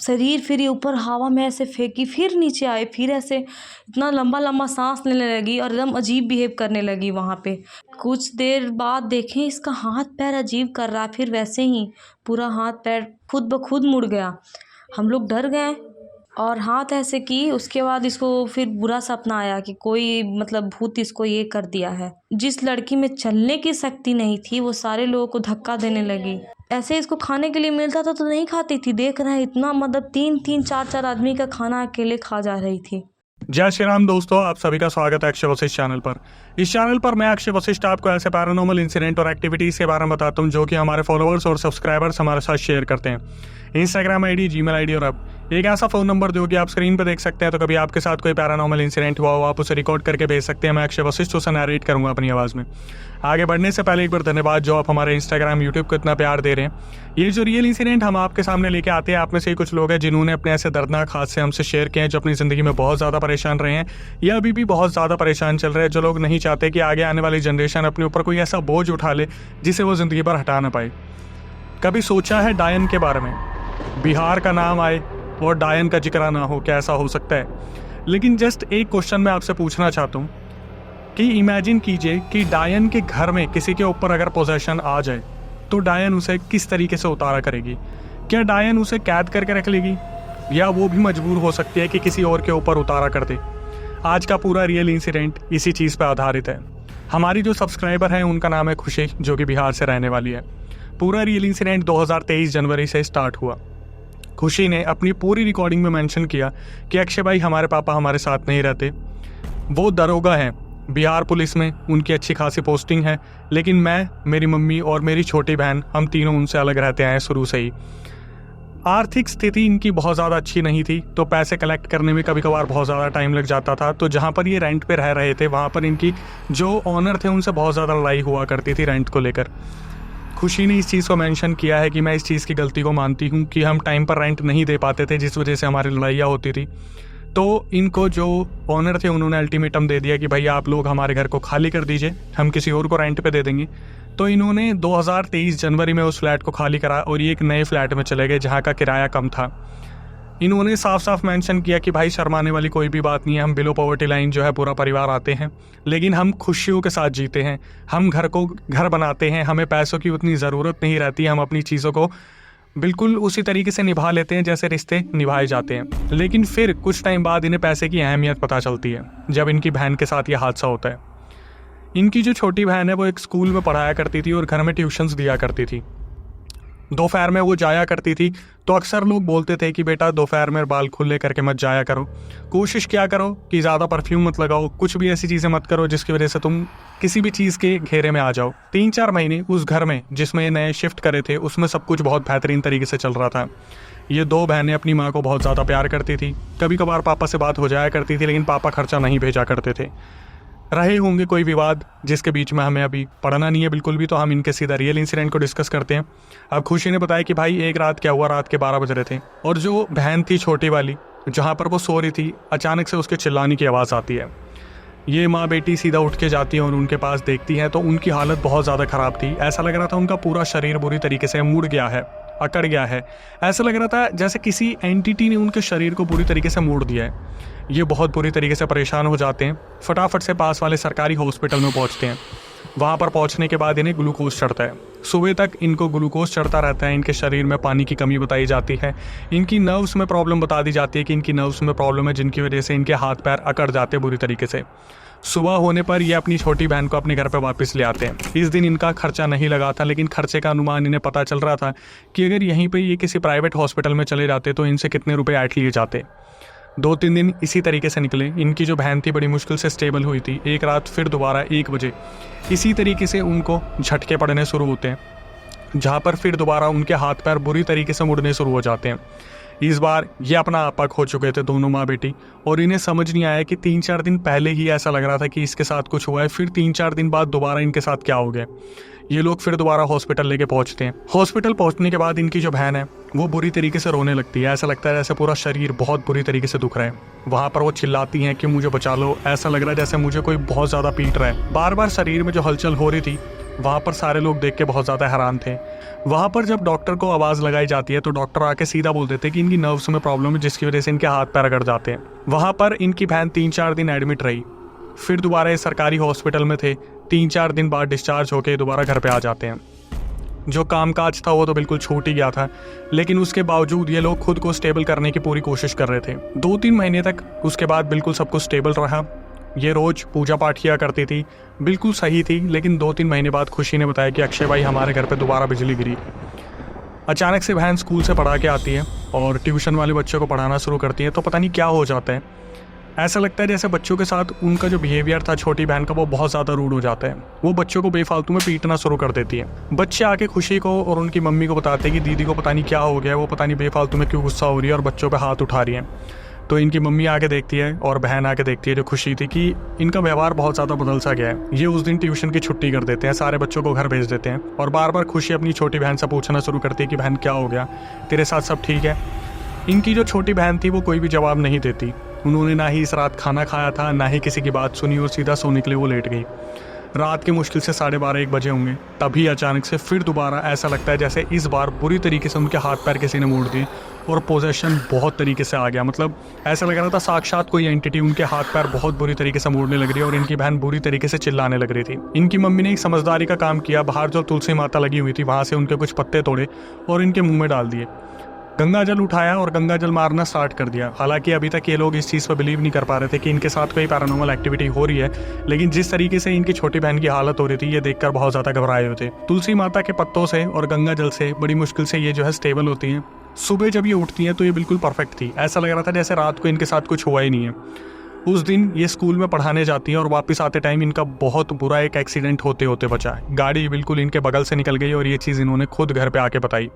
शरीर फिर ये ऊपर हवा में ऐसे फेंकी, फिर नीचे आए, फिर ऐसे इतना लंबा लंबा सांस लेने लगी और एकदम अजीब बिहेव करने लगी वहाँ पे। कुछ देर बाद देखें इसका हाथ पैर अजीब कर रहा, फिर वैसे ही पूरा हाथ पैर खुद ब खुद मुड़ गया। हम लोग डर गए और हाथ ऐसे की। उसके बाद इसको फिर बुरा सपना आया कि कोई मतलब भूत इसको ये कर दिया है। जिस लड़की में चलने की शक्ति नहीं थी वो सारे लोगों को धक्का देने लगी। ऐसे इसको खाने के लिए मिलता था तो नहीं खाती थी। देख रहे हैं इतना मतलब 3-3 4-4 आदमी का खाना अकेले खा जा रही थी। जय श्री राम दोस्तों, आप सभी का स्वागत है अक्षय वशिष्ठ चैनल पर। इस चैनल पर मैं अक्षय वशिष्ठ आपको ऐसे पैरानॉर्मल इंसिडेंट और एक्टिविटीज के बारे में बताता हूं जो कि हमारे फॉलोअर्स और सब्सक्राइबर्स हमारे साथ शेयर करते हैं। इंस्टाग्राम आईडी, जीमेल आईडी और अब एक ऐसा फ़ोन नंबर जो कि आप स्क्रीन पर देख सकते हैं। तो कभी आपके साथ कोई पैरानॉर्मल इंसिडेंट हुआ हो, आप उसे रिकॉर्ड करके भेज सकते हैं। मैं अक्षय वशिष्ठ उसे नरेट करूंगा अपनी आवाज़ में। आगे बढ़ने से पहले एक बार धन्यवाद जो आप हमारे इंस्टाग्राम, यूट्यूब को इतना प्यार दे रहे हैं। ये जो रियल इंसिडेंट हम आपके सामने लेके आते हैं, आप में से कुछ लोग हैं जिन्होंने अपने ऐसे दर्दनाक हादसे हमसे शेयर किए हैं, जो अपनी ज़िंदगी में बहुत ज़्यादा परेशान रहे हैं या अभी भी बहुत ज़्यादा परेशान चल रहे हैं। जो लोग नहीं चाहते कि आगे आने वाली जनरेशन अपने ऊपर कोई ऐसा बोझ उठा ले जिसे वो ज़िंदगी पर हटा ना पाए। कभी सोचा है डायन के बारे में? बिहार का नाम आए और डायन का जिक्र ना हो, क्या ऐसा हो सकता है? लेकिन जस्ट एक क्वेश्चन मैं आपसे पूछना चाहता हूँ कि इमेजिन कीजिए कि डायन के घर में किसी के ऊपर अगर पोजेशन आ जाए तो डायन उसे किस तरीके से उतारा करेगी? क्या डायन उसे कैद करके रख लेगी या वो भी मजबूर हो सकती है कि किसी और के ऊपर उतारा कर दे? आज का पूरा रियल इंसिडेंट इसी चीज़ पर आधारित है। हमारी जो सब्सक्राइबर है उनका नाम है खुशी, जो कि बिहार से रहने वाली है। पूरा रियल इंसिडेंट 2023 जनवरी से स्टार्ट हुआ। खुशी ने अपनी पूरी रिकॉर्डिंग में मेंशन किया कि अक्षय भाई, हमारे पापा हमारे साथ नहीं रहते, वो दरोगा हैं बिहार पुलिस में, उनकी अच्छी खासी पोस्टिंग है, लेकिन मैं, मेरी मम्मी और मेरी छोटी बहन, हम तीनों उनसे अलग रहते आए शुरू से ही। आर्थिक स्थिति इनकी बहुत ज़्यादा अच्छी नहीं थी, तो पैसे कलेक्ट करने में कभी कभार बहुत ज़्यादा टाइम लग जाता था। तो जहाँ पर ये रेंट पे रह रहे थे वहाँ पर इनकी जो ऑनर थे उनसे बहुत ज़्यादा लड़ाई हुआ करती थी रेंट को लेकर। खुशी ने इस चीज़ को मेंशन किया है कि मैं इस चीज़ की गलती को मानती हूँ कि हम टाइम पर रेंट नहीं दे पाते थे, जिस वजह से हमारी लड़ाइयाँ होती थी। तो इनको जो ऑनर थे उन्होंने अल्टीमेटम दे दिया कि भाई आप लोग हमारे घर को खाली कर दीजिए, हम किसी और को रेंट पे दे देंगे। तो इन्होंने 2023 जनवरी में उस फ्लैट को खाली करा और ये एक नए फ्लैट में चले गए जहाँ का किराया कम था। इन्होंने साफ साफ मेंशन किया कि भाई शर्माने वाली कोई भी बात नहीं है, हम बिलो पॉवर्टी लाइन जो है पूरा परिवार आते हैं, लेकिन हम खुशियों के साथ जीते हैं। हम घर को घर बनाते हैं, हमें पैसों की उतनी ज़रूरत नहीं रहती, हम अपनी चीज़ों को बिल्कुल उसी तरीके से निभा लेते हैं जैसे रिश्ते निभाए जाते हैं। लेकिन फिर कुछ टाइम बाद इन्हें पैसे की अहमियत पता चलती है जब इनकी बहन के साथ यह हादसा होता है। इनकी जो छोटी बहन है वो एक स्कूल में पढ़ाया करती थी और घर में ट्यूशन्स दिया करती थी। दोपहर में वो जाया करती थी, तो अक्सर लोग बोलते थे कि बेटा दोपहर में बाल खुले करके मत जाया करो, कोशिश क्या करो कि ज़्यादा परफ्यूम मत लगाओ, कुछ भी ऐसी चीज़ें मत करो जिसकी वजह से तुम किसी भी चीज़ के घेरे में आ जाओ। 3-4 महीने उस घर में जिसमें ये नए शिफ्ट करे थे उसमें सब कुछ बहुत बेहतरीन तरीके से चल रहा था। ये 2 बहनें अपनी माँ को बहुत ज़्यादा प्यार करती थी। कभी कभार पापा से बात हो जाया करती थी, लेकिन पापा खर्चा नहीं भेजा करते थे। रहे होंगे कोई विवाद जिसके बीच में हमें अभी पढ़ना नहीं है बिल्कुल भी, तो हम इनके सीधा रियल इंसिडेंट को डिस्कस करते हैं। अब खुशी ने बताया कि भाई एक रात क्या हुआ, रात के 12 बज रहे थे और जो बहन थी छोटी वाली, जहाँ पर वो सो रही थी, अचानक से उसके चिल्लाने की आवाज़ आती है। ये माँ बेटी सीधा उठ के जाती है और उनके पास देखती हैं तो उनकी हालत बहुत ज़्यादा ख़राब थी। ऐसा लग रहा था उनका पूरा शरीर बुरी तरीके से मुड़ गया है, अकड़ गया है। ऐसा लग रहा था जैसे किसी एंटिटी ने उनके शरीर को बुरी तरीके से मोड़ दिया है। ये बहुत बुरी तरीके से परेशान हो जाते हैं, फटाफट से पास वाले सरकारी हॉस्पिटल में पहुंचते हैं। वहाँ पर पहुंचने के बाद इन्हें ग्लूकोज चढ़ता है। सुबह तक इनको ग्लूकोज चढ़ता रहता है। इनके शरीर में पानी की कमी बताई जाती है। इनकी नर्व्स में प्रॉब्लम बता दी जाती है कि इनकी नर्व्स में प्रॉब्लम है, जिनकी वजह से इनके हाथ पैर अकड़ जाते हैं बुरी तरीके से। सुबह होने पर ये अपनी छोटी बहन को अपने घर पर वापस ले आते हैं। इस दिन इनका खर्चा नहीं लगा था, लेकिन खर्चे का अनुमान इन्हें पता चल रहा था कि अगर यहीं पर ये किसी प्राइवेट हॉस्पिटल में चले जाते तो इनसे कितने रुपये ऐट लिए जाते। 2-3 दिन इसी तरीके से निकले। इनकी जो बहन थी बड़ी मुश्किल से स्टेबल हुई थी। एक रात फिर दोबारा 1 बजे इसी तरीके से उनको झटके पड़ने शुरू होते हैं, जहाँ पर फिर दोबारा उनके हाथ पैर बुरी तरीके से मुड़ने शुरू हो जाते हैं। इस बार ये अपना आपा खो चुके थे दोनों माँ बेटी, और इन्हें समझ नहीं आया कि 3-4 दिन पहले ही ऐसा लग रहा था कि इसके साथ कुछ हुआ है, फिर 3-4 दिन बाद दोबारा इनके साथ क्या हो गया। ये लोग फिर दोबारा हॉस्पिटल लेके पहुंचते हैं। हॉस्पिटल पहुंचने के बाद इनकी जो बहन है वो बुरी तरीके से रोने लगती है। ऐसा लगता है जैसे पूरा शरीर बहुत बुरी तरीके से दुख रहा है। वहाँ पर वो चिल्लाती हैं कि मुझे बचा लो। ऐसा लग रहा है जैसे मुझे कोई बहुत ज़्यादा पीट रहा है। बार बार शरीर में जो हलचल हो रही थी वहाँ पर सारे लोग देख के बहुत ज़्यादा हैरान थे। वहाँ पर जब डॉक्टर को आवाज़ लगाई जाती है तो डॉक्टर आके सीधा बोल देते हैं कि इनकी नर्व्स में प्रॉब्लम है, जिसकी वजह से इनके हाथ पैर अकड़ जाते हैं। वहाँ पर इनकी बहन 3-4 दिन एडमिट रही, फिर दोबारा इस सरकारी हॉस्पिटल में थे। 3-4 दिन बाद डिस्चार्ज होकर दोबारा घर पे आ जाते हैं। जो कामकाज था वो तो बिल्कुल छूट ही गया था, लेकिन उसके बावजूद ये लोग खुद को स्टेबल करने की पूरी कोशिश कर रहे थे। 2-3 महीने तक उसके बाद बिल्कुल सब कुछ स्टेबल रहा। ये रोज़ पूजा पाठ किया करती थी, बिल्कुल सही थी। लेकिन 2-3 महीने बाद खुशी ने बताया कि अक्षय भाई हमारे घर पे दोबारा बिजली गिरी। अचानक से बहन स्कूल से पढ़ा के आती है और ट्यूशन वाले बच्चों को पढ़ाना शुरू करती है। तो पता नहीं क्या हो जाता है, ऐसा लगता है जैसे बच्चों के साथ उनका जो बिहेवियर था छोटी बहन का वो बहुत ज़्यादा रूड हो जाता है। वो बच्चों को बेफालतू में पीटना शुरू कर देती है। बच्चे आके खुशी को और उनकी मम्मी को बताते हैं कि दीदी को पता नहीं क्या हो गया है, वो पता नहीं बेफालतू में क्यों गुस्सा हो रही है और बच्चों पे हाथ उठा रही है। तो इनकी मम्मी आके देखती है और बहन आके देखती है जो खुशी थी कि इनका व्यवहार बहुत ज़्यादा बदल सा गया है। ये उस दिन ट्यूशन की छुट्टी कर देते हैं, सारे बच्चों को घर भेज देते हैं और बार बार खुशी अपनी छोटी बहन से पूछना शुरू करती है कि बहन क्या हो गया, तेरे साथ सब ठीक है। इनकी जो छोटी बहन थी वो कोई भी जवाब नहीं देती। उन्होंने ना ही इस रात खाना खाया था, ना ही किसी की बात सुनी और सीधा सोने के लिए वो लेट गई। रात के मुश्किल से 12:30-1 बजे होंगे, तभी अचानक से फिर दोबारा ऐसा लगता है जैसे इस बार बुरी तरीके से उनके हाथ पैर किसी ने मोड़ दिए और पोजेशन बहुत तरीके से आ गया। मतलब ऐसा लग रहा था साक्षात कोई एंटिटी उनके हाथ पैर बहुत बुरी तरीके से मोड़ने लग रही है और इनकी बहन बुरी तरीके से चिल्लाने लग रही थी। इनकी मम्मी ने एक समझदारी का काम किया, बाहर जो तुलसी माता लगी हुई थी वहाँ से उनके कुछ पत्ते तोड़े और इनके मुँह में डाल दिए। गंगा जल उठाया और गंगा जल मारना स्टार्ट कर दिया। हालांकि अभी तक ये लोग इस चीज़ पर बिलीव नहीं कर पा रहे थे कि इनके साथ कोई पैरानॉर्मल एक्टिविटी हो रही है, लेकिन जिस तरीके से इनकी छोटी बहन की हालत हो रही थी ये देखकर बहुत ज़्यादा घबराए हुए थे। तुलसी माता के पत्तों से और गंगा जल से बड़ी मुश्किल से ये जो है स्टेबल होती हैं। सुबह जब ये उठती हैं तो ये बिल्कुल परफेक्ट थी, ऐसा लग रहा था जैसे रात को इनके साथ कुछ हुआ ही नहीं है। उस दिन ये स्कूल में पढ़ाने जाती हैं और वापस आते टाइम इनका बहुत बुरा एक एक्सीडेंट होते होते बचा। गाड़ी बिल्कुल इनके बगल से निकल गई और ये चीज़ इन्होंने खुद घर पे आके बताई।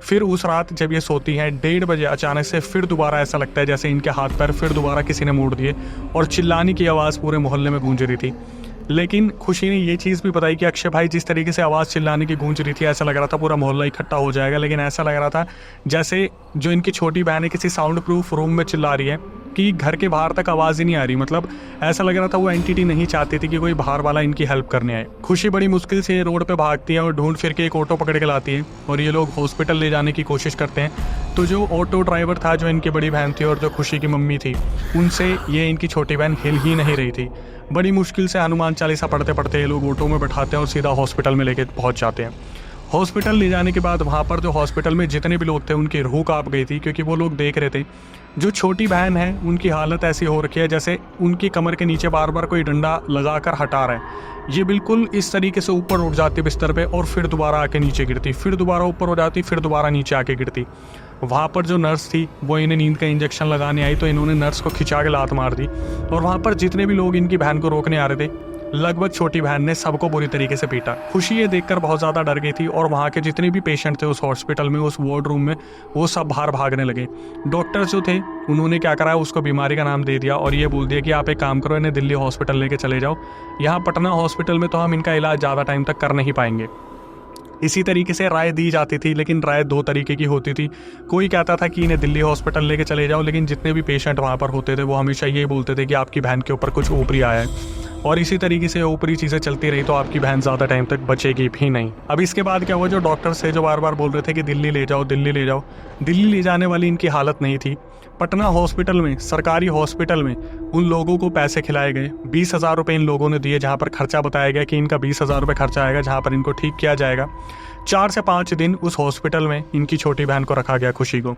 फिर उस रात जब ये सोती हैं 1:30 बजे अचानक से फिर दोबारा ऐसा लगता है जैसे इनके हाथ पैर फिर दोबारा किसी ने मोड़ दिए और चिल्लाने की आवाज़ पूरे मोहल्ले में गूंज रही थी। लेकिन खुशी ने ये चीज़ भी बताई कि अक्षय भाई जिस तरीके से आवाज़ चिल्लाने की गूंज रही थी ऐसा लग रहा था पूरा मोहल्ला इकट्ठा हो जाएगा, लेकिन ऐसा लग रहा था जैसे जो इनकी छोटी बहन है किसी साउंड प्रूफ रूम में चिल्ला रही है कि घर के बाहर तक आवाज़ ही नहीं आ रही। मतलब ऐसा लग रहा था वो एंटिटी नहीं चाहती थी कि कोई बाहर वाला इनकी हेल्प करने आए। खुशी बड़ी मुश्किल से रोड पे भागती है और ढूंढ फिर के एक ऑटो पकड़ के लाती है और ये लोग हॉस्पिटल ले जाने की कोशिश करते हैं। तो जो ऑटो ड्राइवर था जो इनकी बड़ी बहन थी और जो खुशी की मम्मी थी, उनसे ये इनकी छोटी बहन हिल ही नहीं रही थी। बड़ी मुश्किल से हनुमान चालीसा पढ़ते पढ़ते ये लोग ऑटो में बैठाते हैं और सीधा हॉस्पिटल में लेके पहुँच जाते हैं। हॉस्पिटल ले जाने के बाद वहाँ पर जो हॉस्पिटल में जितने भी लोग थे उनकी रूह काँप गई थी, क्योंकि वो लोग देख रहे थे जो छोटी बहन है उनकी हालत ऐसी हो रखी है जैसे उनकी कमर के नीचे बार बार कोई डंडा लगाकर हटा रहा है। ये बिल्कुल इस तरीके से ऊपर उठ जाती बिस्तर पे और फिर दोबारा आके नीचे गिरती, फिर दोबारा ऊपर हो जाती, फिर दोबारा नीचे आके गिरती। वहाँ पर जो नर्स थी वो इन्हें नींद का इंजेक्शन लगाने आई तो इन्होंने नर्स को खिंचा के लात मार दी और वहाँ पर जितने भी लोग इनकी बहन को रोकने आ रहे थे लगभग छोटी बहन ने सबको बुरी तरीके से पीटा। खुशी ये देखकर बहुत ज़्यादा डर गई थी और वहाँ के जितने भी पेशेंट थे उस हॉस्पिटल में, उस वार्ड रूम में, वो सब बाहर भागने लगे। डॉक्टर्स जो थे उन्होंने क्या करा, उसको बीमारी का नाम दे दिया और ये बोल दिया कि आप एक काम करो, इन्हें दिल्ली हॉस्पिटल लेके चले जाओ। यहाँ पटना हॉस्पिटल में तो हम इनका इलाज ज़्यादा टाइम तक कर नहीं पाएंगे। इसी तरीके से राय दी जाती थी, लेकिन राय 2 तरीके की होती थी। कोई कहता था कि इन्हें दिल्ली हॉस्पिटल लेके चले जाओ, लेकिन जितने भी पेशेंट वहाँ पर होते थे वो हमेशा यही बोलते थे कि आपकी बहन के ऊपर कुछ ऊपरी आया है और इसी तरीके से ऊपरी चीज़ें चलती रही तो आपकी बहन ज़्यादा टाइम तक बचेगी भी नहीं। अब इसके बाद क्या हुआ, जो डॉक्टर्स थे जो बार बार बोल रहे थे कि दिल्ली ले जाओ, दिल्ली ले जाओ, दिल्ली ले जाने वाली इनकी हालत नहीं थी। पटना हॉस्पिटल में, सरकारी हॉस्पिटल में उन लोगों को पैसे खिलाए गए। 20,000 रुपये इन लोगों ने दिए, जहाँ पर खर्चा बताया गया कि इनका 20,000 रुपये खर्चा आएगा, जहाँ पर इनको ठीक किया जाएगा। 4 से 5 दिन उस हॉस्पिटल में इनकी छोटी बहन को रखा गया, खुशी को।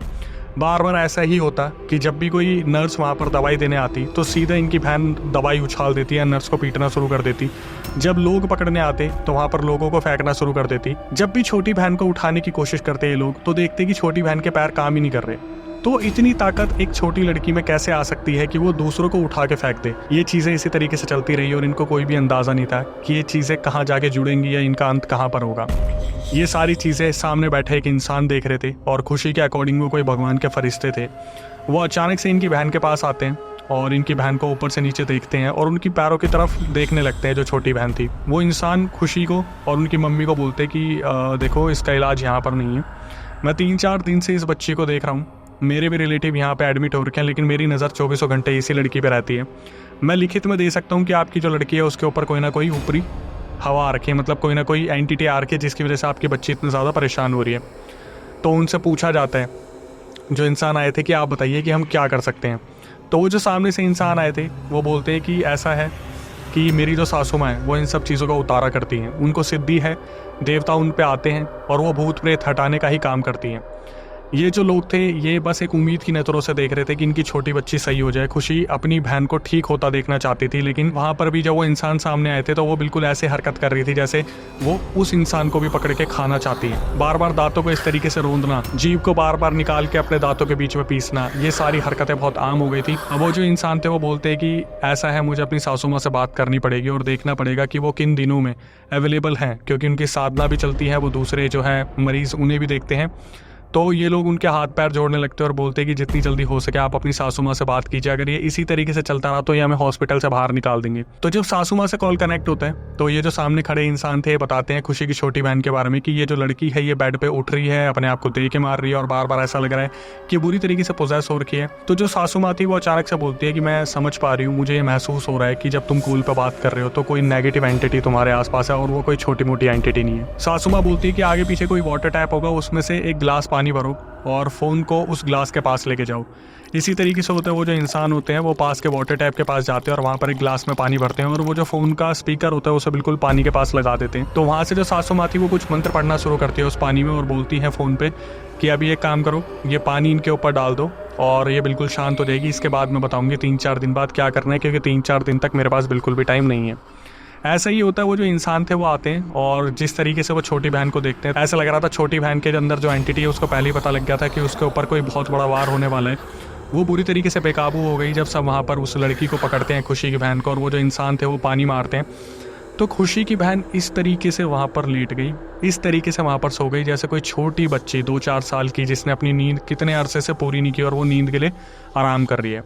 बार बार ऐसा ही होता कि जब भी कोई नर्स वहाँ पर दवाई देने आती तो सीधे इनकी बहन दवाई उछाल देती है, नर्स को पीटना शुरू कर देती। जब लोग पकड़ने आते तो वहाँ पर लोगों को फेंकना शुरू कर देती। जब भी छोटी बहन को उठाने की कोशिश करते ये लोग तो देखते कि छोटी बहन के पैर काम ही नहीं कर रहे। तो इतनी ताकत एक छोटी लड़की में कैसे आ सकती है कि वो दूसरों को उठा के फेंक दे। ये चीज़ें इसी तरीके से चलती रही और इनको कोई भी अंदाज़ा नहीं था कि ये चीज़ें कहाँ जाके जुड़ेंगी या इनका अंत कहाँ पर होगा। ये सारी चीज़ें सामने बैठे एक इंसान देख रहे थे और खुशी के अकॉर्डिंग वो कोई भगवान के फरिश्ते थे। वो अचानक से इनकी बहन के पास आते हैं और इनकी बहन को ऊपर से नीचे देखते हैं और उनकी पैरों की तरफ देखने लगते हैं। जो छोटी बहन थी वो इंसान खुशी को और उनकी मम्मी को बोलते कि देखो इसका इलाज यहाँ पर नहीं है। मैं 3-4 दिन से इस बच्ची को देख रहा हूँ, मेरे भी रिलेटिव यहाँ पे एडमिट हो रखे हैं, लेकिन मेरी नज़र 24 घंटे इसी लड़की पे रहती है। मैं लिखित में दे सकता हूँ कि आपकी जो लड़की है उसके ऊपर कोई ना कोई ऊपरी हवा आ रखी है, मतलब कोई ना कोई एंटिटी आ रखी है जिसकी वजह से आपकी बच्ची इतनी ज़्यादा परेशान हो रही है। तो उनसे पूछा जाता है, जो इंसान आए थे, कि आप बताइए कि हम क्या कर सकते हैं। तो वो जो सामने से इंसान आए थे वो बोलते हैं कि ऐसा है कि मेरी जो सासू माँ है वो इन सब चीज़ों का उतारा करती हैं, उनको सिद्धि है, देवता उन पे आते हैं और वो भूत प्रेत हटाने का ही काम करती हैं। ये जो लोग थे ये बस एक उम्मीद की नज़रों से देख रहे थे कि इनकी छोटी बच्ची सही हो जाए। खुशी अपनी बहन को ठीक होता देखना चाहती थी, लेकिन वहाँ पर भी जब वो इंसान सामने आए थे तो वो बिल्कुल ऐसे हरकत कर रही थी जैसे वो उस इंसान को भी पकड़ के खाना चाहती है। बार बार दांतों को इस तरीके से रोंदना, जीभ को बार बार निकाल के अपने दांतों के बीच में पीसना, ये सारी हरकतें बहुत आम हो गई थी। अब वो जो इंसान थे वो बोलते हैं कि ऐसा है, मुझे अपनी सासू माँ से बात करनी पड़ेगी और देखना पड़ेगा कि वो किन दिनों में अवेलेबल हैं, क्योंकि उनकी साधना भी चलती है, वो दूसरे जो है मरीज़ उन्हें भी देखते हैं। तो ये लोग उनके हाथ पैर जोड़ने लगते हैं और बोलते हैं कि जितनी जल्दी हो सके आप अपनी सासू माँ से बात कीजिए, अगर ये इसी तरीके से चलता रहा तो ये हमें हॉस्पिटल से बाहर निकाल देंगे। तो जब सासू माँ से कॉल कनेक्ट होता है तो ये जो सामने खड़े इंसान थे बताते हैं खुशी की छोटी बहन के बारे में कि ये जो लड़की है ये बेड पे उठ रही है, अपने आप को दे के मार रही है और बार बार ऐसा लग रहा है कि बुरी तरीके से पोजेस हो रखी है। तो जो सासू माँ थी वो अचानक से बोलती है कि मैं समझ पा रही हूँ, मुझे ये महसूस हो रहा है कि जब तुम कॉल पर बात कर रहे हो तो कोई नेगेटिव एंटिटी तुम्हारे आसपास है और वो कोई छोटी मोटी एंटिटी नहीं है। सासू माँ बोलती है कि आगे पीछे कोई वाटर टैप होगा, उसमें से एक गिलास पानी भरो और फ़ोन को उस ग्लास के पास लेके जाओ। इसी तरीके से होता है, वो जो इंसान होते हैं वो पास के वाटर टैप के पास जाते हैं और वहाँ पर एक ग्लास में पानी भरते हैं और वो जो फ़ोन का स्पीकर होता है उसे बिल्कुल पानी के पास लगा देते हैं। तो वहाँ से जो सासू माँ थी वो कुछ मंत्र पढ़ना शुरू करती है उस पानी में और बोलती है फ़ोन पे कि अभी एक काम करो, ये पानी इनके ऊपर डाल दो और ये बिल्कुल शांत हो जाएगी। इसके बाद मैं बताऊँगी 3-4 दिन बाद क्या करना है, क्योंकि 3-4 दिन तक मेरे पास बिल्कुल भी टाइम नहीं है। ऐसा ही होता है, वो जो इंसान थे वो आते हैं और जिस तरीके से वो छोटी बहन को देखते हैं ऐसा लग रहा था छोटी बहन के अंदर जो एंटिटी है उसको पहले ही पता लग गया था कि उसके ऊपर कोई बहुत बड़ा वार होने वाला है। वो बुरी तरीके से बेकाबू हो गई जब सब वहाँ पर उस लड़की को पकड़ते हैं, खुशी की बहन को, और वो जो इंसान थे वो पानी मारते हैं। तो खुशी की बहन इस तरीके से वहाँ पर लेट गई, इस तरीके से वहाँ पर सो गई जैसे कोई छोटी बच्ची 2-4 साल की जिसने अपनी नींद कितने अरसे से पूरी नहीं की और वो नींद के लिए आराम कर रही है।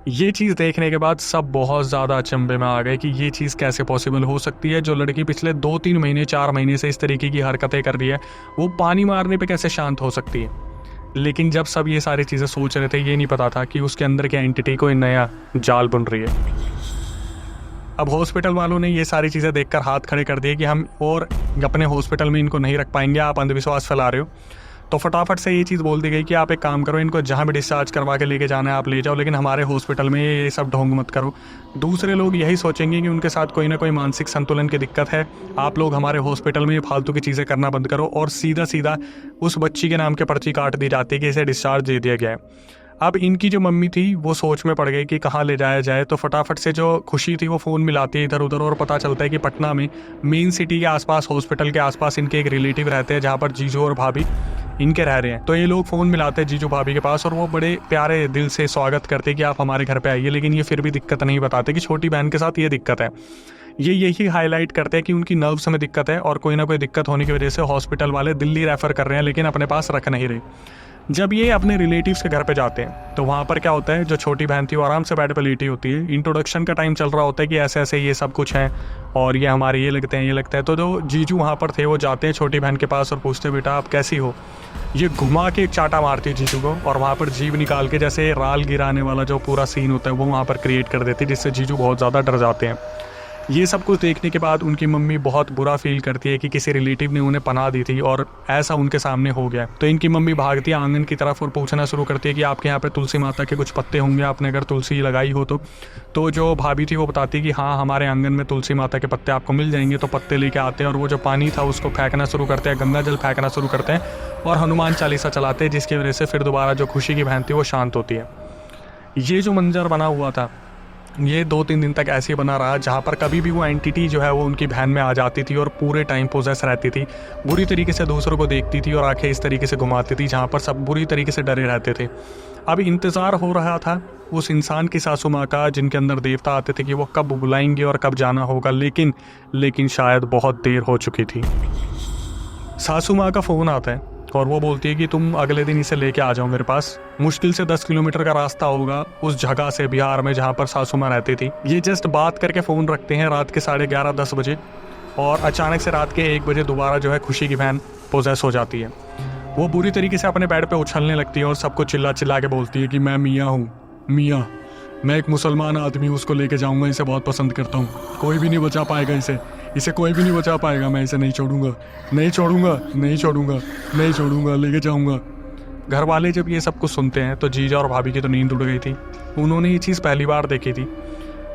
ये चीज़ देखने के बाद सब बहुत ज़्यादा अचंभे में आ गए कि ये चीज़ कैसे पॉसिबल हो सकती है। जो लड़की पिछले 2-3 महीने 4 महीने से इस तरीके की हरकतें कर रही है वो पानी मारने पे कैसे शांत हो सकती है। लेकिन जब सब ये सारी चीज़ें सोच रहे थे ये नहीं पता था कि उसके अंदर के एंटिटी को नया जाल बुन रही है। अब हॉस्पिटल वालों ने ये सारी चीज़ें देखकर हाथ खड़े कर दिए कि हम और अपने हॉस्पिटल में इनको नहीं रख पाएंगे, आप अंधविश्वास फैला रहे हो। तो फटाफट से ये चीज़ बोल दी गई कि आप एक काम करो, इनको जहाँ भी डिस्चार्ज करवा के लेके जाना है आप ले जाओ, लेकिन हमारे हॉस्पिटल में ये सब ढोंग मत करो। दूसरे लोग यही सोचेंगे कि उनके साथ कोई ना कोई मानसिक संतुलन की दिक्कत है। आप लोग हमारे हॉस्पिटल में ये फालतू की चीज़ें करना बंद करो। और सीधा सीधा उस बच्ची के नाम के पर्ची काट दी जाती है कि इसे डिस्चार्ज दे दिया गया है। अब इनकी जो मम्मी थी वो सोच में पड़ गई कि कहाँ ले जाया जाए। तो फटाफट से जो खुशी थी वो फ़ोन मिलाती है इधर उधर और पता चलता है कि पटना में मेन सिटी के आसपास, हॉस्पिटल के आसपास इनके एक रिलेटिव रहते हैं जहाँ पर जीजू और भाभी इनके रह रहे हैं। तो ये लोग फ़ोन मिलाते हैं जीजू भाभी के पास और वो बड़े प्यारे दिल से स्वागत करते हैं कि आप हमारे घर पे आइए, लेकिन ये फिर भी दिक्कत नहीं बताते कि छोटी बहन के साथ ये दिक्कत है। ये यही हाईलाइट करते हैं कि उनकी नर्व्स में दिक्कत है और कोई ना कोई दिक्कत होने की वजह से हॉस्पिटल वाले दिल्ली रेफ़र कर रहे हैं, लेकिन अपने पास रख नहीं रहे। जब ये अपने रिलेटिव्स के घर पे जाते हैं तो वहाँ पर क्या होता है, जो छोटी बहन थी वो आराम से बेड पर लेटी होती है। इंट्रोडक्शन का टाइम चल रहा होता है कि ऐसे ऐसे ये सब कुछ है और ये हमारे ये लगते हैं ये लगता है। तो जो जीजू वहाँ पर थे वो जाते हैं छोटी बहन के पास और पूछते बेटा आप कैसी हो। ये घुमा के एक चाटा मारती है जीजू को और वहाँ पर जीभ निकाल के जैसे राल गिराने वाला जो पूरा सीन होता है वो वहाँ पर क्रिएट कर देती है, जिससे जीजू बहुत ज़्यादा डर जाते हैं। ये सब कुछ देखने के बाद उनकी मम्मी बहुत बुरा फील करती है कि किसी रिलेटिव ने उन्हें पनाह दी थी और ऐसा उनके सामने हो गया। तो इनकी मम्मी भागती है आंगन की तरफ और पूछना शुरू करती है कि आपके यहाँ पे तुलसी माता के कुछ पत्ते होंगे, आपने अगर तुलसी लगाई हो तो जो भाभी थी वो बताती है कि हाँ हमारे आंगन में तुलसी माता के पत्ते आपको मिल जाएंगे। तो पत्ते लेके आते हैं और वो जो पानी था उसको फेंकना शुरू करते हैं, गंगा जल फेंकना शुरू करते हैं और हनुमान चालीसा चलाते हैं, जिसकी वजह से फिर दोबारा जो खुशी की बहन थी वो शांत होती है। ये जो मंजर बना हुआ था ये 2-3 दिन तक ऐसे ही बना रहा, जहाँ पर कभी भी वो एंटिटी जो है वो उनकी बहन में आ जाती थी और पूरे टाइम पोजेस रहती थी, बुरी तरीके से दूसरों को देखती थी और आंखें इस तरीके से घुमाती थी, जहाँ पर सब बुरी तरीके से डरे रहते थे। अब इंतज़ार हो रहा था उस इंसान की सासू माँ का जिनके अंदर देवता आते थे कि वो कब बुलाएंगे और कब जाना होगा, लेकिन शायद बहुत देर हो चुकी थी। सासू माँ का फ़ोन आता है और वो बोलती है कि तुम अगले दिन इसे लेके आ जाओ मेरे पास। मुश्किल से 10 किलोमीटर का रास्ता होगा उस जगह से बिहार में जहाँ पर सासू माँ रहती थी। ये जस्ट बात करके फ़ोन रखते हैं रात के 11:30-10 बजे और अचानक से रात के 1 बजे दोबारा जो है खुशी की बहन पोजेस हो जाती है। वो बुरी तरीके से अपने बेड पे उछलने लगती है और सबको चिल्ला चिल्ला के बोलती है कि मैं मियाँ हूँ, मियाँ मैं एक मुसलमान आदमी उसको लेके जाऊँगा, इसे बहुत पसंद करता हूँ, कोई भी नहीं बचा पाएगा इसे, इसे कोई भी नहीं बचा पाएगा, मैं इसे नहीं छोड़ूंगा, नहीं छोड़ूंगा, नहीं छोड़ूंगा, नहीं छोड़ूंगा, लेके जाऊंगा। घर वाले जब ये सब कुछ सुनते हैं तो जीजा और भाभी की तो नींद उड़ गई थी। उन्होंने ये चीज़ पहली बार देखी थी,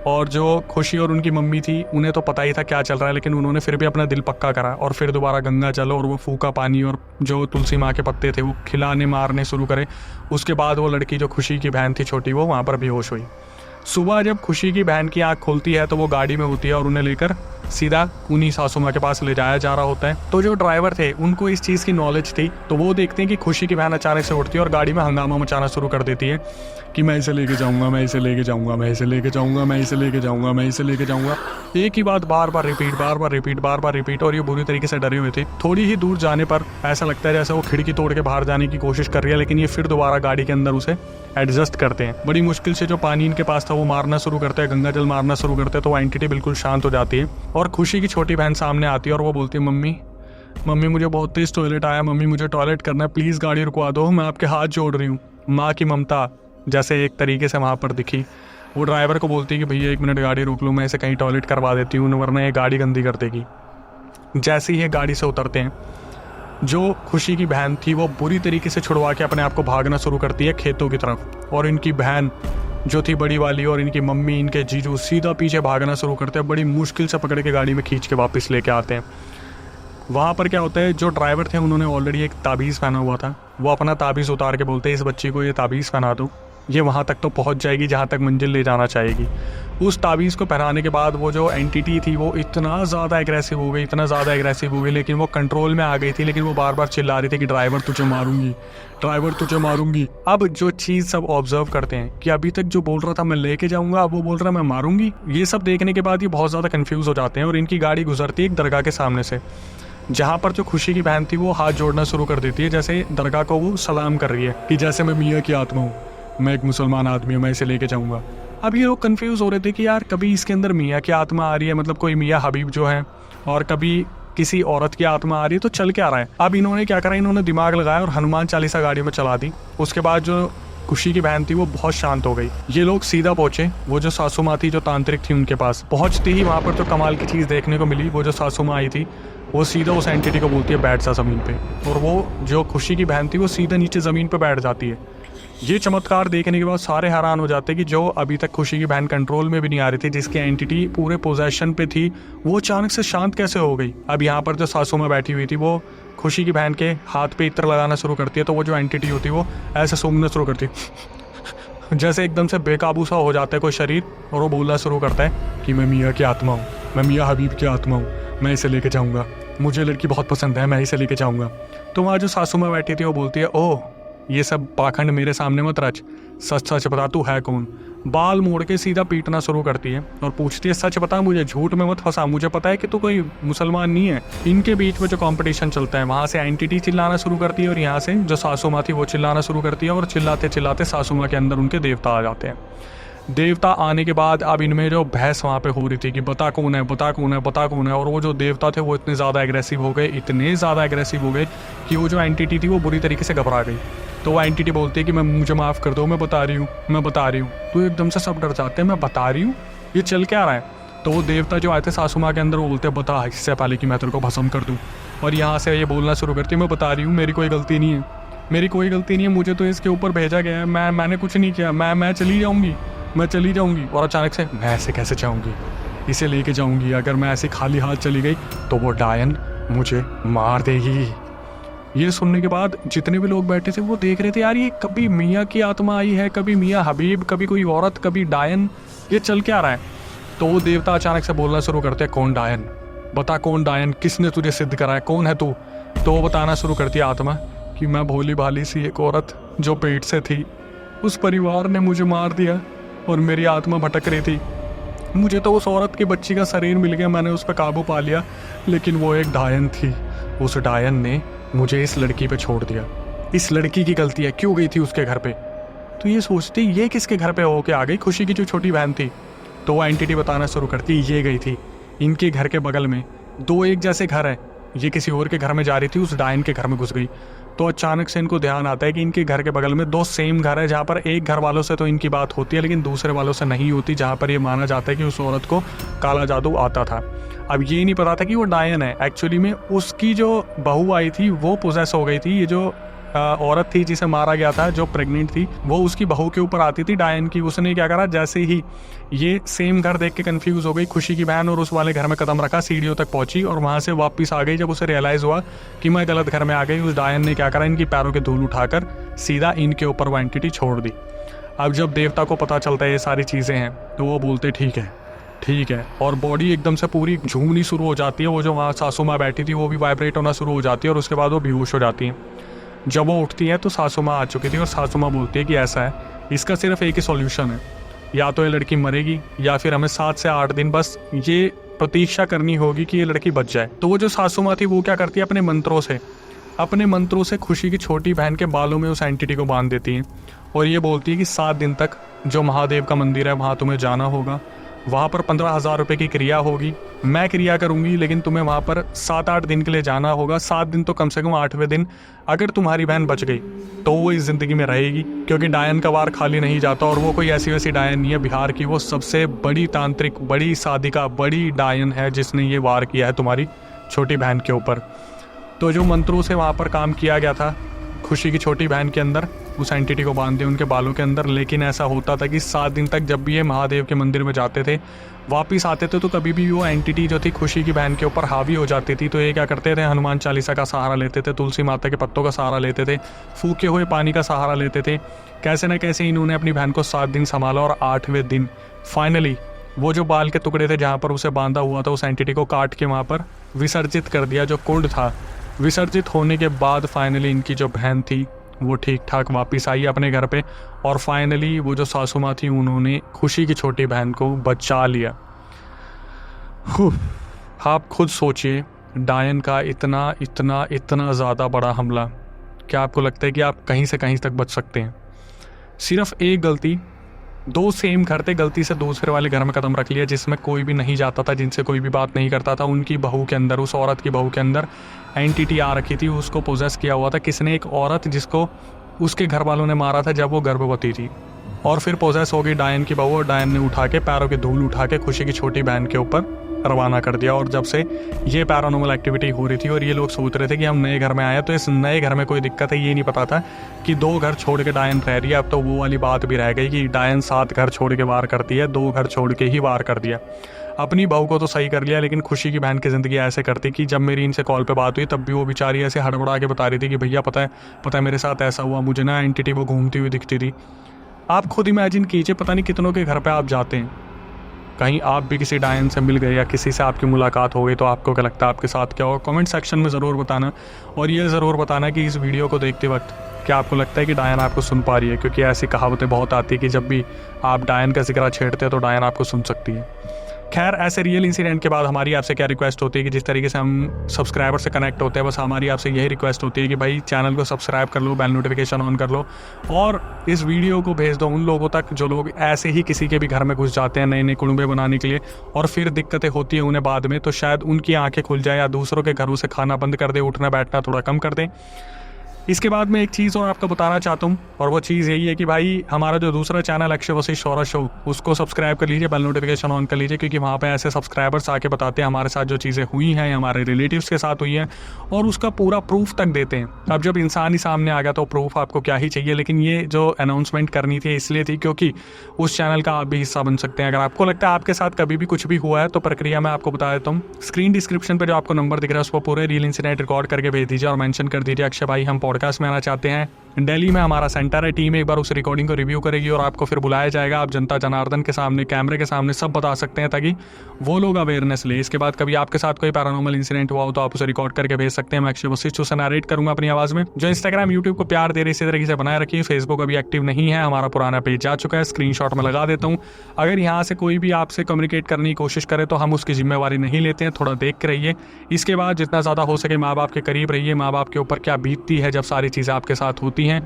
और जो खुशी और उनकी मम्मी थी उन्हें तो पता ही था क्या चल रहा है, लेकिन उन्होंने फिर भी अपना दिल पक्का करा और फिर दोबारा गंगा जल और वो फूका पानी और जो तुलसी माँ के पत्ते थे वो खिलाने मारने शुरू करे। उसके बाद वो लड़की जो खुशी की बहन थी छोटी, वो वहाँ पर बेहोश हुई। सुबह जब खुशी की बहन की आँख खुलती है तो वो गाड़ी में होती है और उन्हें लेकर सीधा उन्हीं सासू माँ के पास ले जाया जा रहा होता है। तो जो ड्राइवर थे उनको इस चीज़ की नॉलेज थी, तो वो देखते हैं कि खुशी की बहन अचानक से उठती है और गाड़ी में हंगामा मचाना शुरू कर देती है कि मैं इसे लेके जाऊंगा, मैं इसे लेके जाऊंगा, मैं इसे लेके जाऊंगा, मैं इसे लेके जाऊंगा, मैं इसे लेके जाऊंगा। एक ही बात बार बार रिपीट, बार बार रिपीट, बार बार रिपीट। और ये बुरी तरीके से डरे हुए थे। थोड़ी ही दूर जाने पर ऐसा लगता है जैसे वो खिड़की तोड़ के बाहर जाने की कोशिश कर रही है, लेकिन ये फिर दोबारा गाड़ी के अंदर उसे एडजस्ट करते हैं। बड़ी मुश्किल से जो पानी इनके पास था वो मारना शुरू करते हैं, गंगा जल मारना शुरू करते हैं, तो वो एंटिटी बिल्कुल शांत हो जाती है। और खुशी की छोटी बहन सामने आती है और वो बोलती है, मम्मी मुझे बहुत तेज टॉयलेट आया, मम्मी मुझे टॉयलेट करना है, प्लीज़ गाड़ी रुकवा दो, मैं आपके हाथ जोड़ रही हूँ। माँ की ममता जैसे एक तरीके से वहाँ पर दिखी। वो ड्राइवर को बोलती है कि भैया 1 मिनट गाड़ी रोक लो, मैं इसे कहीं टॉयलेट करवा देती हूँ, वरना ये गाड़ी गंदी कर देगी। जैसे ही ये गाड़ी से उतरते हैं, जो खुशी की बहन थी वो बुरी तरीके से छुड़वा के अपने आप को भागना शुरू करती है खेतों की तरफ, और इनकी बहन जो थी बड़ी वाली और इनकी मम्मी, इनके जीजू सीधा पीछे भागना शुरू करते हैं। बड़ी मुश्किल से पकड़ के गाड़ी में खींच के वापस लेके आते हैं। वहाँ पर क्या होता है, जो ड्राइवर थे उन्होंने ऑलरेडी एक ताबीज़ पहना हुआ था। वो अपना ताबीज़ उतार के बोलते हैं, इस बच्ची को ये ताबीज़ पहना दो, ये वहाँ तक तो पहुँच जाएगी जहाँ तक मंजिल ले जाना चाहेगी। उस ताबीज़ को पहनाने के बाद वो जो एंटिटी थी वो इतना ज़्यादा एग्रेसिव हो गई, इतना ज़्यादा एग्रेसिव हो गई, लेकिन वो कंट्रोल में आ गई थी। लेकिन वो बार बार चिल्ला रही थी कि ड्राइवर तुझे मारूंगी, ड्राइवर तुझे मारूंगी। अब जो चीज़ सब ऑब्जर्व करते हैं कि अभी तक जो बोल रहा था मैं लेके जाऊंगा, अब वो बोल रहा मैं मारूंगी। ये सब देखने के बाद ये बहुत ज़्यादा कन्फ्यूज़ हो जाते हैं और इनकी गाड़ी गुजरती है एक दरगाह के सामने से, जहाँ पर जो खुशी की बहन थी वो हाथ जोड़ना शुरू कर देती है, जैसे दरगाह को वो सलाम कर रही है कि जैसे मैं मियाँ की आत्मा हूँ, मैं एक मुसलमान आदमी हूँ, मैं इसे लेके जाऊँगा। अब ये लोग कन्फ्यूज़ हो रहे थे कि यार कभी इसके अंदर मियाँ की आत्मा आ रही है, मतलब कोई मियाँ हबीब जो है, और कभी किसी औरत की आत्मा आ रही है, तो चल क्या रहा है। अब इन्होंने क्या करा, इन्होंने दिमाग लगाया और हनुमान चालीसा गाड़ी में चला दी। उसके बाद जो खुशी की बहन थी वो बहुत शांत हो गई। ये लोग सीधा पहुंचे वो जो सासू माँ थी, जो तांत्रिक थी, उनके पास। पहुंचते ही वहाँ पर तो कमाल की चीज़ देखने को मिली। वो जो सासू माँ आई थी वो सीधा उस एंटिटी को बोलती है बैठ जा ज़मीन पे, और वो जो खुशी की बहन थी वो सीधा नीचे ज़मीन पे बैठ जाती है। ये चमत्कार देखने के बाद सारे हैरान हो जाते हैं कि जो अभी तक खुशी की बहन कंट्रोल में भी नहीं आ रही थी, जिसकी एंटिटी पूरे पोजेशन पे थी, वो अचानक से शांत कैसे हो गई। अब यहाँ पर जो सासू माँ बैठी हुई थी वो खुशी की बहन के हाथ पे इत्र लगाना शुरू करती है, तो वो जो एंटिटी होती है वो ऐसे सूंघना शुरू करती है, जैसे एकदम से बेकाबू सा हो जाता है कोई शरीर, और वो बोलना शुरू करता है कि मैं मियाँ की आत्मा हूँ, मैं मियाँ हबीब की आत्मा हूँ, मैं इसे लेके जाऊँगा, मुझे लड़की बहुत पसंद है, मैं इसे लेके जाऊँगा। तो वहाँ जो सासू माँ बैठी थी वो बोलती है, ओह ये सब पाखंड मेरे सामने मत रच, सच सच बता तू है कौन। बाल मोड़ के सीधा पीटना शुरू करती है और पूछती है, सच बता मुझे, झूठ में मत फंसा, मुझे पता है कि तू कोई मुसलमान नहीं है। इनके बीच में जो कंपटीशन चलता है, वहाँ से एंटिटी चिल्लाना शुरू करती है और यहाँ से जो सासू माँ थी वो चिल्लाना शुरू करती है, और चिल्लाते चिल्लाते सासू माँ के अंदर उनके देवता आ जाते हैं। देवता आने के बाद अब इनमें जो बहस वहाँ पे हो रही थी कि बता कौन है, बता कौन है, बता कौन है, और वो जो देवता थे वो इतने ज़्यादा एग्रेसिव हो गए, इतने ज़्यादा एग्रेसिव हो गए कि वो जो एंटिटी थी वो बुरी तरीके से घबरा गई। तो वो एंटिटी बोलती है कि मैं मुझे माफ़ कर दो, मैं बता रही हूँ, मैं बता रही हूँ। तो एकदम से सब डर जाते हैं, मैं बता रही हूँ, ये चल क्या रहा है। तो वो देवता जो आए थे सासू माँ के अंदर वो बोलते हैं, बता इससे पहले कि मैं तेरे को भस्म कर दूँ। और यहाँ से ये बोलना शुरू करती है, मैं बता रही हूँ, मेरी कोई गलती नहीं है, मेरी कोई गलती नहीं है, मुझे तो इसके ऊपर भेजा गया है, मैंने कुछ नहीं किया, मैं चली जाऊँगी, मैं चली जाऊँगी। और अचानक से मैं ऐसे कैसे जाऊँगी, इसे लेके जाऊँगी, अगर मैं ऐसे खाली हाथ चली गई तो वो डायन मुझे मार देगी। ये सुनने के बाद जितने भी लोग बैठे थे वो देख रहे थे, यार ये कभी मियाँ की आत्मा आई है, कभी मियाँ हबीब, कभी कोई औरत, कभी डायन, ये चल क्या रहा है। तो वो देवता अचानक से बोलना शुरू करते हैं, कौन डायन, बता कौन डायन, किसने तुझे सिद्ध करा है, कौन है तू। तो वो बताना शुरू करती है आत्मा कि मैं भोली भाली सी एक औरत जो पेट से थी, उस परिवार ने मुझे मार दिया और मेरी आत्मा भटक रही थी। मुझे तो उस औरत की बच्ची का शरीर मिल गया, मैंने उस पर काबू पा लिया, लेकिन वो एक डायन थी। उस डायन ने मुझे इस लड़की पे छोड़ दिया, इस लड़की की गलती है, क्यों गई थी उसके घर पे। तो ये सोचती ये किसके घर पे होके आ गई, खुशी की जो छोटी बहन थी। तो वो एंटिटी बताना शुरू करती ये गई थी, इनके घर के बगल में 2 एक जैसे घर है, ये किसी और के घर में जा रही थी, उस डायन के घर में घुस गई। तो अचानक से इनको ध्यान आता है कि इनके घर के बगल में 2 सेम घर है, जहाँ पर एक घर वालों से तो इनकी बात होती है लेकिन दूसरे वालों से नहीं होती, जहाँ पर ये माना जाता है कि उस औरत को काला जादू आता था। अब ये नहीं पता था कि वो डायन है। एक्चुअली में उसकी जो बहू आई थी वो पोजेस हो गई थी। ये जो औरत थी जिसे मारा गया था, जो प्रेग्नेंट थी, वो उसकी बहू के ऊपर आती थी डायन की। उसने क्या करा, जैसे ही ये सेम घर देख के कंफ्यूज हो गई, खुशी की बहन और उस वाले घर में कदम रखा, सीढ़ियों तक पहुंची और वहां से वापस आ गई। जब उसे रियलाइज हुआ कि मैं गलत घर में आ गई, उस डायन ने क्या करा, इनकी पैरों के धूल उठाकर सीधा इनके ऊपर वो एंटिटी छोड़ दी। अब जब देवता को पता चलता है ये सारी चीज़ें हैं तो वो बोलते ठीक है, और बॉडी एकदम से पूरी झूमनी शुरू हो जाती है। वो जो वहाँ सासू माँ बैठी थी वो भी वाइब्रेट होना शुरू हो जाती है और उसके बाद वो बेहोश हो जाती है। जब वो उठती है तो सासू माँ आ चुकी थी और सासू माँ बोलती है कि ऐसा है, इसका सिर्फ एक ही सॉल्यूशन है, या तो ये लड़की मरेगी या फिर हमें 7 से 8 दिन बस ये प्रतीक्षा करनी होगी कि ये लड़की बच जाए। तो वो जो सासू माँ थी वो क्या करती है, अपने मंत्रों से खुशी की छोटी बहन के बालों में उस एंटिटी को बांध देती है और ये बोलती है कि 7 दिन तक जो महादेव का मंदिर है वहाँ तुम्हें जाना होगा, वहाँ पर 15,000 रुपये की क्रिया होगी, मैं क्रिया करूँगी, लेकिन तुम्हें वहाँ पर 7-8 दिन के लिए जाना होगा। 7 दिन तो कम से कम 8वें दिन अगर तुम्हारी बहन बच गई तो वो इस ज़िंदगी में रहेगी, क्योंकि डायन का वार खाली नहीं जाता और वो कोई ऐसी वैसी डायन नहीं है। बिहार की वो सबसे बड़ी तांत्रिक, बड़ी साधिका, बड़ी डायन है जिसने ये वार किया है तुम्हारी छोटी बहन के ऊपर। तो जो मंत्रों से वहाँ पर काम किया गया था खुशी की छोटी बहन के अंदर, उस एंटिटी को बांध दिया उनके बालों के अंदर। लेकिन ऐसा होता था कि 7 दिन तक जब भी ये महादेव के मंदिर में जाते थे, वापस आते थे, तो कभी भी वो एंटिटी जो थी खुशी की बहन के ऊपर हावी हो जाती थी। तो ये क्या करते थे, हनुमान चालीसा का सहारा लेते थे, तुलसी माता के पत्तों का सहारा लेते थे, फूके हुए पानी का सहारा लेते थे। कैसे न कैसे इन्होंने अपनी बहन को 7 दिन संभाला और 8वें दिन फाइनली वो जो बाल के टुकड़े थे जहाँ पर उसे बांधा हुआ था, उस एंटिटी को काट के वहाँ पर विसर्जित कर दिया। जो कुंड था, विसर्जित होने के बाद फाइनली इनकी जो बहन थी वो ठीक ठाक वापस आई अपने घर पे और फाइनली वो जो सासू माँ थी उन्होंने खुशी की छोटी बहन को बचा लिया। आप खुद सोचिए, डायन का इतना इतना इतना ज़्यादा बड़ा हमला, क्या आपको लगता है कि आप कहीं से कहीं तक बच सकते हैं? सिर्फ एक गलती, 2 सेम घर थे, गलती से दूसरे वाले घर में कदम रख लिया जिसमें कोई भी नहीं जाता था, जिनसे कोई भी बात नहीं करता था। उनकी बहू के अंदर, उस औरत की बहू के अंदर एंटिटी आ रखी थी, उसको पोजेस किया हुआ था किसने, एक औरत जिसको उसके घर वालों ने मारा था जब वो गर्भवती थी, और फिर पोजेस हो गई डायन की बहू और डायन ने उठा के पैरों की धूल उठा के खुशी की छोटी बहन के ऊपर रवाना कर दिया। और जब से ये पैरानॉर्मल एक्टिविटी हो रही थी और ये लोग सोच रहे थे कि हम नए घर में आए, तो इस नए घर में कोई दिक्कत है, ये नहीं पता था कि 2 घर छोड़ के डायन रह रही है। अब तो वो वाली बात भी रह गई कि डायन 7 घर छोड़ के वार करती है, 2 घर छोड़ के ही वार कर दिया। अपनी बहू को तो सही कर लिया, लेकिन खुशी की बहन की ज़िंदगी ऐसे करती कि जब मेरी इनसे कॉल पे बात हुई तब भी वो बेचारी ऐसे हड़बड़ा के बता रही थी कि भैया पता है मेरे साथ ऐसा हुआ, मुझे ना एंटिटी वो घूमती हुई दिखती थी। आप खुद इमेजिन कीजिए, पता नहीं कितनों के घर पे आप जाते हैं, कहीं आप भी किसी डायन से मिल गए या किसी से आपकी मुलाकात हो गई, तो आपको क्या लगता है, आपके साथ क्या हो? कमेंट सेक्शन में ज़रूर बताना, और ये ज़रूर बताना कि इस वीडियो को देखते वक्त क्या आपको लगता है कि डायन आपको सुन पा रही है, क्योंकि ऐसी कहावतें बहुत आती है कि जब भी आप डायन का जिक्र छेड़ते हैं तो डायन आपको सुन सकती है। खैर, ऐसे रियल इंसिडेंट के बाद हमारी आपसे क्या रिक्वेस्ट होती है कि जिस तरीके से हम सब्सक्राइबर से कनेक्ट होते हैं, बस हमारी आपसे यही रिक्वेस्ट होती है कि भाई चैनल को सब्सक्राइब कर लो, बेल नोटिफिकेशन ऑन कर लो और इस वीडियो को भेज दो उन लोगों तक जो लोग ऐसे ही किसी के भी घर में घुस जाते हैं नए नए कुड़ुंबे बनाने के लिए और फिर दिक्कतें होती हैं उन्हें बाद में, तो शायद उनकी आंखें खुल जाए या दूसरों के घरों से खाना बंद कर दे, उठना बैठना थोड़ा कम कर दें। इसके बाद मैं एक चीज़ और आपको बताना चाहता हूँ, और वो चीज़ यही है कि भाई हमारा जो दूसरा चैनल अक्षय वशिष्ठ शौरा शो, उसको सब्सक्राइब कर लीजिए, बेल नोटिफिकेशन ऑन कर लीजिए, क्योंकि वहाँ पे ऐसे सब्सक्राइबर्स आके बताते हैं हमारे साथ जो चीज़ें हुई हैं, हमारे रिलेटिव्स के साथ हुई हैं, और उसका पूरा प्रूफ तक देते हैं। अब जब इंसान ही सामने आ गया तो प्रूफ आपको क्या ही चाहिए, लेकिन ये जो अनाउंसमेंट करनी थी इसलिए थी क्योंकि उस चैनल का आप भी हिस्सा बन सकते हैं। अगर आपको लगता है आपके साथ कभी भी कुछ भी हुआ है तो प्रक्रिया मैं आपको बता देता हूँ। स्क्रीन डिस्क्रिप्शन पर जो आपको नंबर दिख रहा है उस पर पूरे रियल इंसिडेंट रिकॉर्ड करके भेज दीजिए और मेंशन कर दीजिए अक्षय भाई हम पॉडकास्ट में आना चाहते हैं। दिल्ली में हमारा सेंटर है, टीम एक बार उस रिकॉर्डिंग को रिव्यू करेगी और आपको फिर बुलाया जाएगा। आप जनता जनार्दन के सामने, कैमरे के सामने सब बता सकते हैं ताकि वो लोग अवेयरनेस ले। इसके बाद कभी आपके साथ कोई पैरानॉर्मल इंसिडेंट हुआ हो तो आप उसे रिकॉर्ड करके भेज सकते हैं। मैं अक्षय वशिष्ठ उसे नरेट करूंगा अपनी आवाज़ में। जो इंस्टाग्राम यूट्यूब को प्यार दे रही इसी तरीके से बनाए रखिए। फेसबुक अभी एक्टिव नहीं है, हमारा पुराना पेज जा चुका है, स्क्रीनशॉट में लगा देता हूँ। अगर यहाँ से कोई भी आपसे कम्युनिकेट करने की कोशिश करे तो हम उसकी जिम्मेवारी नहीं लेते हैं, थोड़ा देख के रहिए। इसके बाद जितना ज़्यादा हो सके माँ बाप के करीब रहिए। माँ बाप के ऊपर क्या बीतती है जब सारी चीज़ें आपके साथ होती हैं,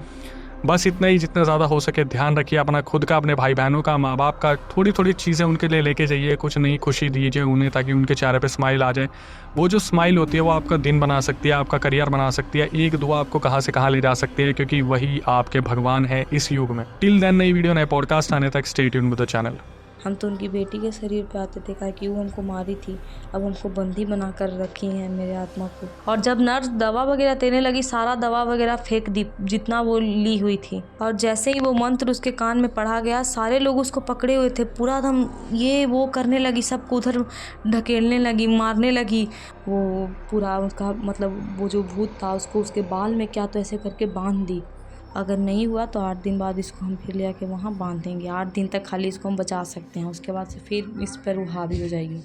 बस इतना ही, जितना ज़्यादा हो सके ध्यान रखिए अपना, खुद का, अपने भाई बहनों का, माँ बाप का। थोड़ी थोड़ी चीज़ें उनके लिए लेके जाइए, कुछ नई खुशी दीजिए उन्हें, ताकि उनके चेहरे पे स्माइल आ जाए। वो जो स्माइल होती है वो आपका दिन बना सकती है, आपका करियर बना सकती है, एक दुआ आपको कहाँ से कहाँ ले जा सकती है, क्योंकि वही आपके भगवान है इस युग में। टिल देन, नई वीडियो, नए पॉडकास्ट आने तक stay tuned with the channel. हम तो उनकी बेटी के शरीर पे आते थे, कहा कि वो हमको मारी थी, अब हमको बंदी बना कर रखी हैं मेरे आत्मा को। और जब नर्स दवा वगैरह देने लगी, सारा दवा वगैरह फेंक दी जितना वो ली हुई थी। और जैसे ही वो मंत्र उसके कान में पढ़ा गया, सारे लोग उसको पकड़े हुए थे, पूरा एकदम ये वो करने लगी, सबको उधर ढकेलने लगी, मारने लगी। वो पूरा उसका मतलब वो जो भूत था उसको उसके बाल में क्या तो ऐसे करके बांध दी। अगर नहीं हुआ तो 8 दिन बाद इसको हम फिर ले आके वहाँ बांध देंगे। 8 दिन तक खाली इसको हम बचा सकते हैं, उसके बाद से फिर इस पर वो हावी हो जाएगी।